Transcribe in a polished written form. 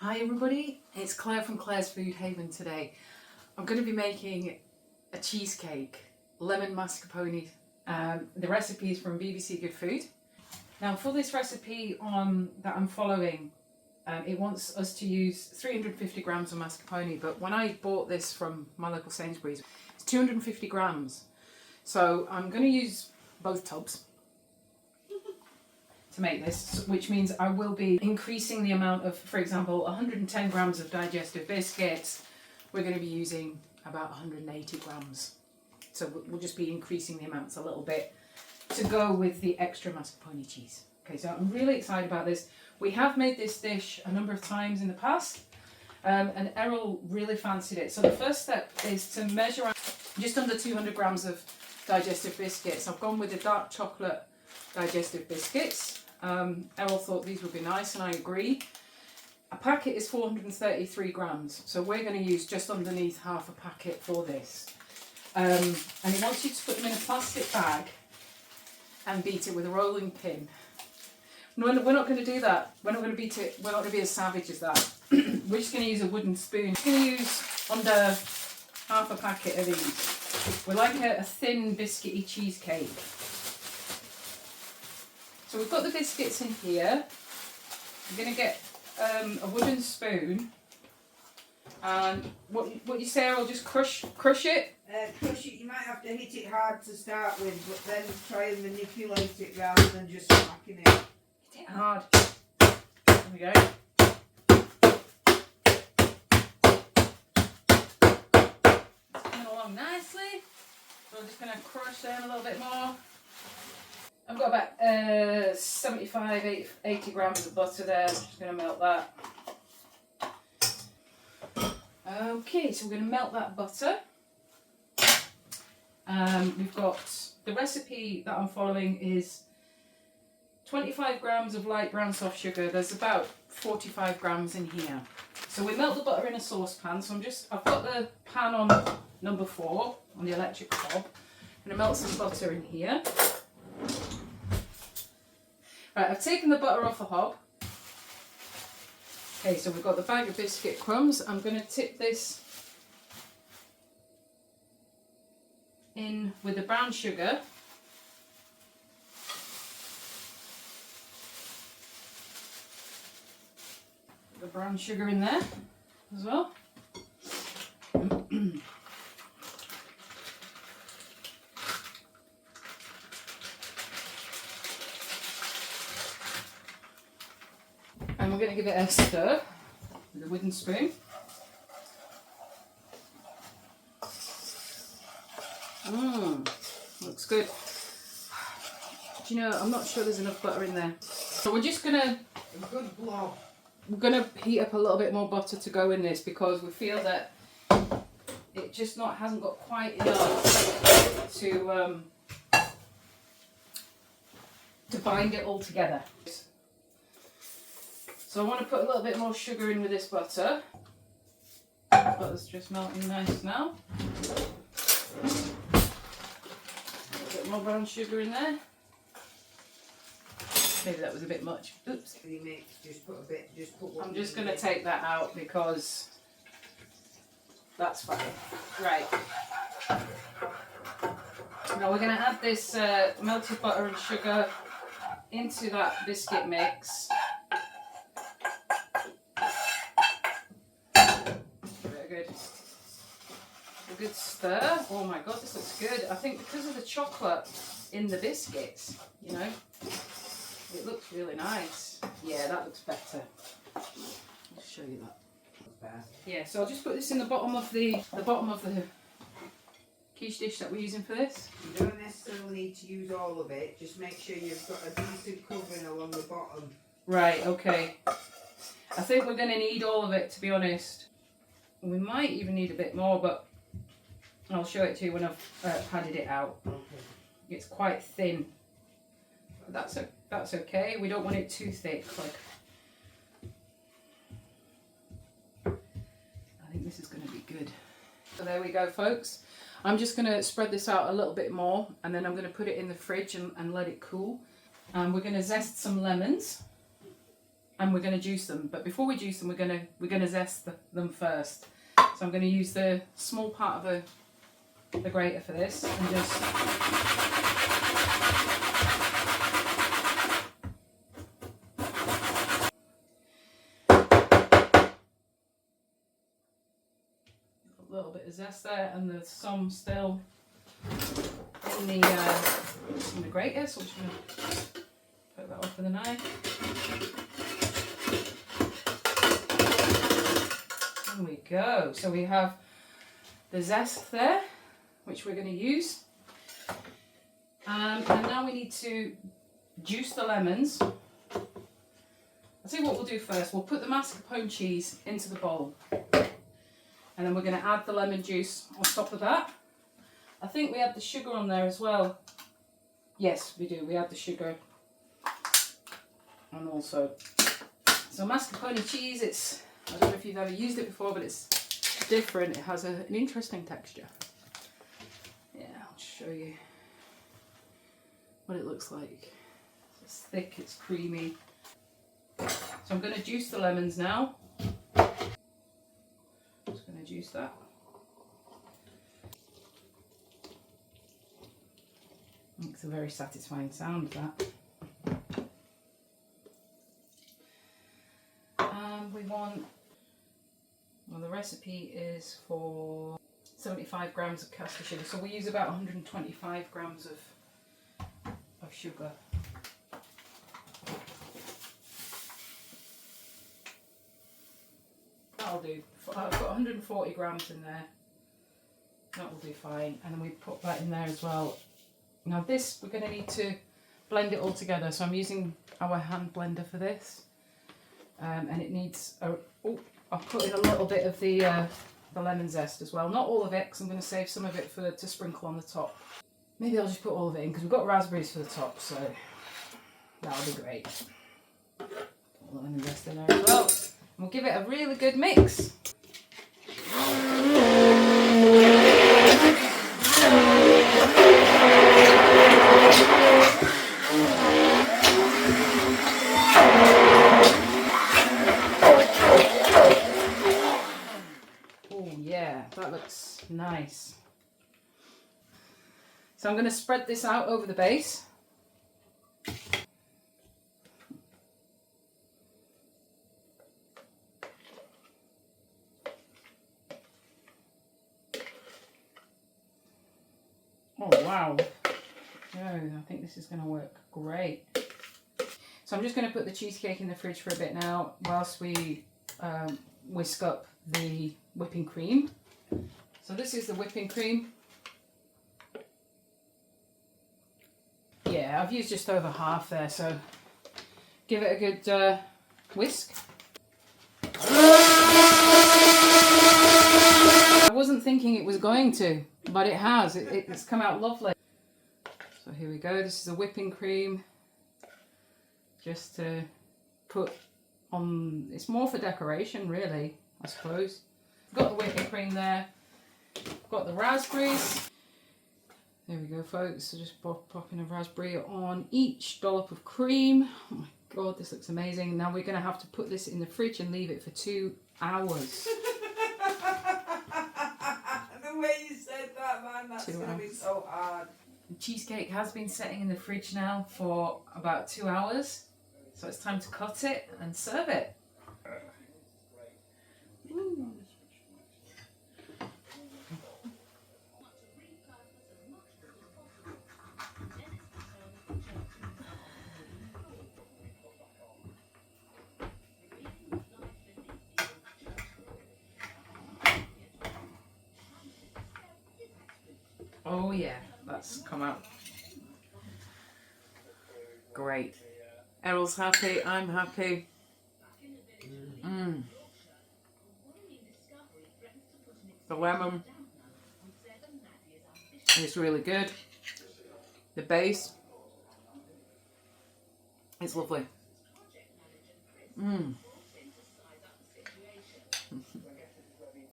Hi everybody, it's Claire from Claire's Food Haven today. I'm going to be making a cheesecake, lemon mascarpone. The recipe is from BBC Good Food. Now for this recipe that I'm following, it wants us to use 350 grams of mascarpone, but when I bought this from my local Sainsbury's, it's 250 grams. So I'm going to use both tubs to make this, which means I will be increasing the amount of, for example, 110 grams of digestive biscuits. We're going to be using about 180 grams. So we'll just be increasing the amounts a little bit to go with the extra mascarpone cheese. Okay, so I'm really excited about this. We have made this dish a number of times in the past, and Errol really fancied it. So the first step is to measure out just under 200 grams of digestive biscuits. I've gone with the dark chocolate digestive biscuits. Errol thought these would be nice, and I agree. A packet is 433 grams, so we're going to use just underneath half a packet for this. And he wants you to put them in a plastic bag and beat it with a rolling pin. No, we're not going to do that. We're not going to beat it. We're not going to be as savage as that. We're just going to use a wooden spoon. We're going to use under half a packet of these. We like a thin biscuity cheesecake. So we've got the biscuits in here. I'm going to get a wooden spoon, and what you say, I'll just crush it? Crush it, you might have to hit it hard to start with, but then try and manipulate it rather than just smacking it. Hit it hard. There we go. It's coming along nicely. So I'm just going to crush them a little bit more. I've got about 75, 80 grams of butter there. I'm just going to melt that. Okay, so we're going to melt that butter. We've got the recipe that I'm following is 25 grams of light brown soft sugar. There's about 45 grams in here. So we melt the butter in a saucepan. So I've got the pan on number 4 on the electric hob. I'm going to melt some butter in here. Right, I've taken the butter off the hob. Okay, so we've got the bag of biscuit crumbs. I'm going to tip this in with the brown sugar. Put the brown sugar in there as well. And we're going to give it a stir with a wooden spoon. Looks good. Do you know, I'm not sure there's enough butter in there. So we're just going to... A good blob. We're going to heat up a little bit more butter to go in this because we feel that it just hasn't got quite enough to bind it all together. So I want to put a little bit more sugar in with this butter. Butter's just melting nice now. A little bit more brown sugar in there. Maybe that was a bit much. Oops. Just put a bit. I'm just going to take that out because that's fine. Right. Now we're going to add this melted butter and sugar into that biscuit mix. A good stir. Oh my god, this looks good. I think because of the chocolate in the biscuits, you know, it looks really nice. Yeah, that looks better. I'll show you that. Yeah, so I'll just put this in the bottom of the quiche dish that we're using for this. You don't necessarily need to use all of it. Just make sure you've got a decent covering along the bottom. Right. Okay. I think we're going to need all of it, to be honest. We might even need a bit more, but I'll show it to you when I've padded it out. Okay. It's quite thin. That's okay. We don't want it too thick. I think this is going to be good. So there we go, folks. I'm just going to spread this out a little bit more, and then I'm going to put it in the fridge and let it cool. We're going to zest some lemons. and we're going to juice them. But before we juice them, we're gonna zest them first. So I'm going to use the small part of the grater for this and just a little bit of zest there, and there's some still in the grater, so I'm just going to put that off with a knife. There we go. So we have the zest there, which we're going to use. And now we need to juice the lemons. I'll tell you what we'll do first. We'll put the mascarpone cheese into the bowl. And then we're going to add the lemon juice on top of that. I think we have the sugar on there as well. Yes, we do. We add the sugar. And also, so mascarpone cheese, I don't know if you've ever used it before, but it's different. It has an interesting texture. Yeah, I'll show you what it looks like. It's thick, it's creamy. So I'm going to juice the lemons now. Just going to juice that. Makes a very satisfying sound, that. And we want, well, the recipe is for 75 grams of caster sugar, so we use about 125 grams of sugar. That'll do. I've got 140 grams in there. That will do fine. And then we put that in there as well. Now this, we're going to need to blend it all together. So I'm using our hand blender for this. And it needs, I'll put in a little bit of the lemon zest as well. Not all of it, because I'm going to save some of it to sprinkle on the top. Maybe I'll just put all of it in, because we've got raspberries for the top, so that'll be great. Put the lemon zest in there as well. And we'll give it a really good mix. That looks nice. So I'm going to spread this out over the base. Oh wow. Oh, I think this is going to work great. So I'm just going to put the cheesecake in the fridge for a bit now whilst we whisk up the whipping cream. So this is the whipping cream. Yeah, I've used just over half there, so give it a good whisk. I wasn't thinking it was going to, but it has. It's come out lovely. So here we go. This is the whipping cream. Just to put on, it's more for decoration really, I suppose. Got the whipping cream there. Got the raspberries. There we go, folks. So just popping a raspberry on each dollop of cream. Oh my god, this looks amazing. Now we're going to have to put this in the fridge and leave it for 2 hours. The way you said that, man, that's going to be so hard. The cheesecake has been sitting in the fridge now for about 2 hours. So it's time to cut it and serve it. Ooh. Oh yeah, that's come out great. Errol's happy, I'm happy. The lemon is really good. The base is lovely.